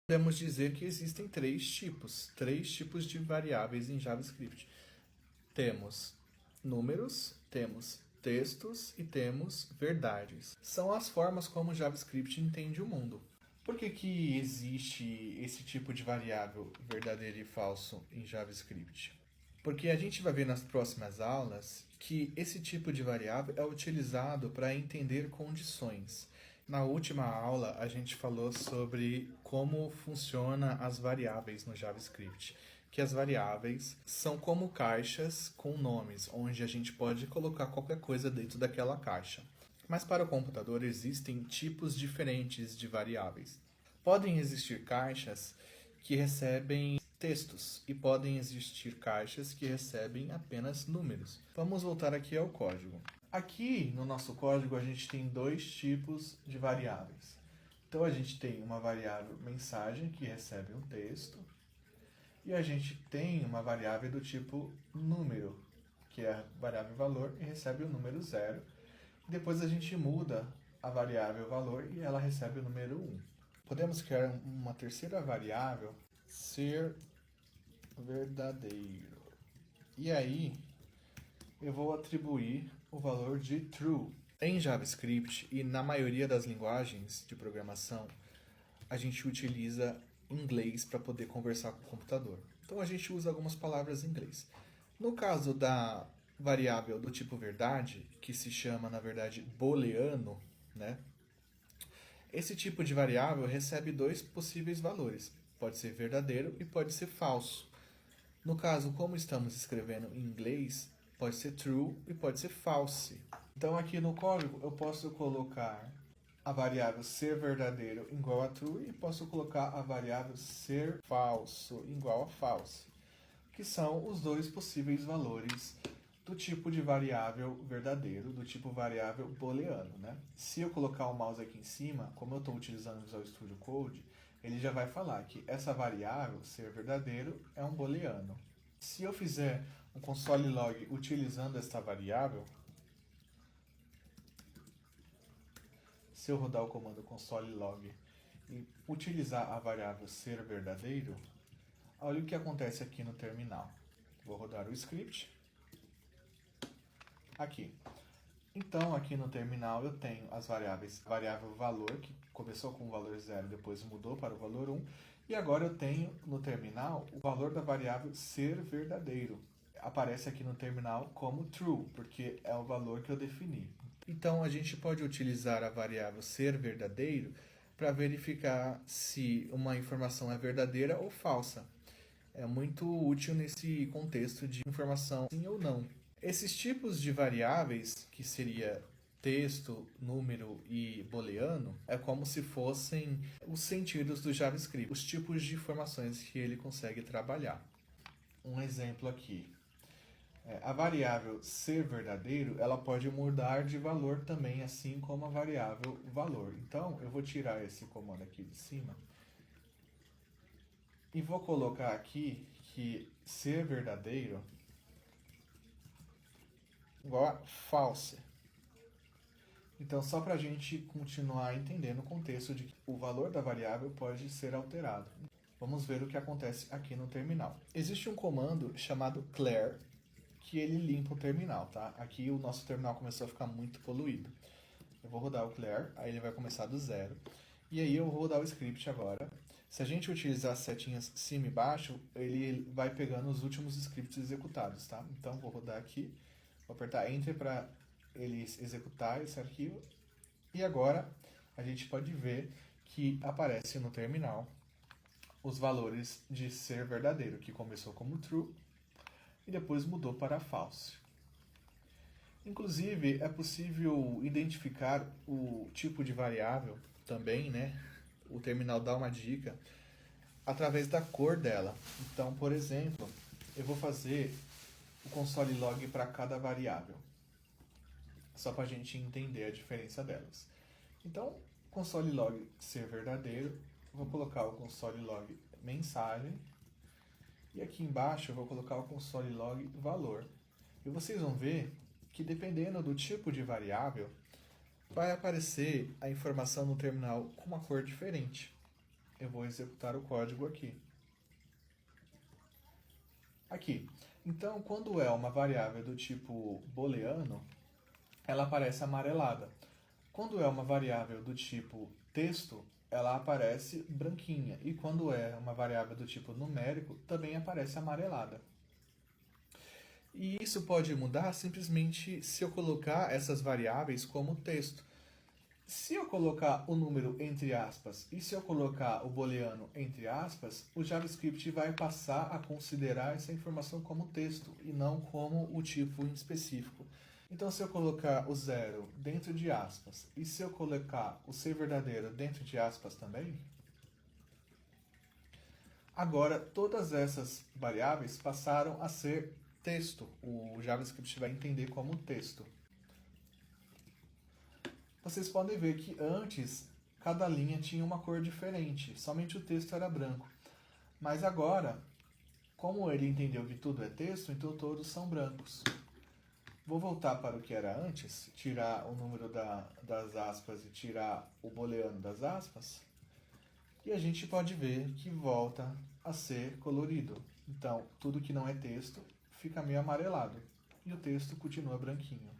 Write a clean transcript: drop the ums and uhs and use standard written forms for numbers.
Podemos dizer que existem três tipos de variáveis em JavaScript. Temos números, temos textos e temos verdades. São as formas como o JavaScript entende o mundo. Por que existe esse tipo de variável verdadeiro e falso em JavaScript? Porque a gente vai ver nas próximas aulas que esse tipo de variável é utilizado para entender condições. Na última aula, a gente falou sobre como funciona as variáveis no JavaScript. Que as variáveis são como caixas com nomes, onde a gente pode colocar qualquer coisa dentro daquela caixa. Mas para o computador existem tipos diferentes de variáveis. Podem existir caixas que recebem textos e podem existir caixas que recebem apenas números. Vamos voltar aqui ao código. Aqui no nosso código a gente tem dois tipos de variáveis. Então a gente tem uma variável mensagem que recebe um texto e a gente tem uma variável do tipo número, que é a variável valor e recebe o número 0. Depois a gente muda a variável valor e ela recebe o número 1. Podemos criar uma terceira variável, ser verdadeiro. E aí eu vou atribuir o valor de true. Em JavaScript e na maioria das linguagens de programação, a gente utiliza inglês para poder conversar com o computador. Então a gente usa algumas palavras em inglês. No caso da variável do tipo verdade, que se chama na verdade booleano, né? Esse tipo de variável recebe dois possíveis valores. Pode ser verdadeiro e pode ser falso. No caso, como estamos escrevendo em inglês, pode ser true e pode ser false. Então aqui no código eu posso colocar a variável ser verdadeiro igual a true e posso colocar a variável ser falso igual a false, que são os dois possíveis valores do tipo de variável verdadeiro, do tipo variável booleano, né? Se eu colocar o mouse aqui em cima, como eu estou utilizando o Visual Studio Code, ele já vai falar que essa variável, ser verdadeiro, é um booleano. Se eu fizer um console log utilizando esta variável, se eu rodar o comando console log e utilizar a variável ser verdadeiro, olha o que acontece aqui no terminal. Vou rodar o script. Aqui. Então, aqui no terminal eu tenho as variáveis, a variável valor, que começou com o valor 0, depois mudou para o valor 1, e agora eu tenho no terminal o valor da variável ser verdadeiro. Aparece aqui no terminal como true, porque é o valor que eu defini. Então, a gente pode utilizar a variável ser verdadeiro para verificar se uma informação é verdadeira ou falsa. É muito útil nesse contexto de informação sim ou não. Esses tipos de variáveis, que seria texto, número e booleano, é como se fossem os sentidos do JavaScript, os tipos de informações que ele consegue trabalhar. Um exemplo aqui. A variável ser verdadeiro, ela pode mudar de valor também, assim como a variável valor. Então, eu vou tirar esse comando aqui de cima e vou colocar aqui que ser verdadeiro igual a false. Então, só para a gente continuar entendendo o contexto de que o valor da variável pode ser alterado. Vamos ver o que acontece aqui no terminal. Existe um comando chamado clear, que ele limpa o terminal, tá? Aqui o nosso terminal começou a ficar muito poluído. Eu vou rodar o clear, aí ele vai começar do zero. E aí eu vou rodar o script agora. Se a gente utilizar as setinhas cima e baixo, ele vai pegando os últimos scripts executados, tá? Então vou rodar aqui, vou apertar Enter para ele executar esse arquivo. E agora a gente pode ver que aparece no terminal os valores de ser verdadeiro, que começou como true e depois mudou para false. Inclusive, é possível identificar o tipo de variável também, né? O terminal dá uma dica através da cor dela. Então, por exemplo, eu vou fazer o console log para cada variável, só para a gente entender a diferença delas. Então, console log ser verdadeiro, vou colocar o console log mensagem, e aqui embaixo eu vou colocar o console log valor. E vocês vão ver que dependendo do tipo de variável, vai aparecer a informação no terminal com uma cor diferente. Eu vou executar o código aqui. Aqui. Então, quando é uma variável do tipo booleano, ela aparece amarelada. Quando é uma variável do tipo texto, ela aparece branquinha. E quando é uma variável do tipo numérico, também aparece amarelada. E isso pode mudar simplesmente se eu colocar essas variáveis como texto. Se eu colocar o número entre aspas e se eu colocar o booleano entre aspas, o JavaScript vai passar a considerar essa informação como texto e não como o tipo em específico. Então, se eu colocar o zero dentro de aspas e se eu colocar o ser verdadeiro dentro de aspas também, agora todas essas variáveis passaram a ser texto. O JavaScript vai entender como texto. Vocês podem ver que antes cada linha tinha uma cor diferente, somente o texto era branco. Mas agora, como ele entendeu que tudo é texto, então todos são brancos. Vou voltar para o que era antes, tirar o número das aspas e tirar o booleano das aspas, e a gente pode ver que volta a ser colorido. Então, tudo que não é texto fica meio amarelado, e o texto continua branquinho.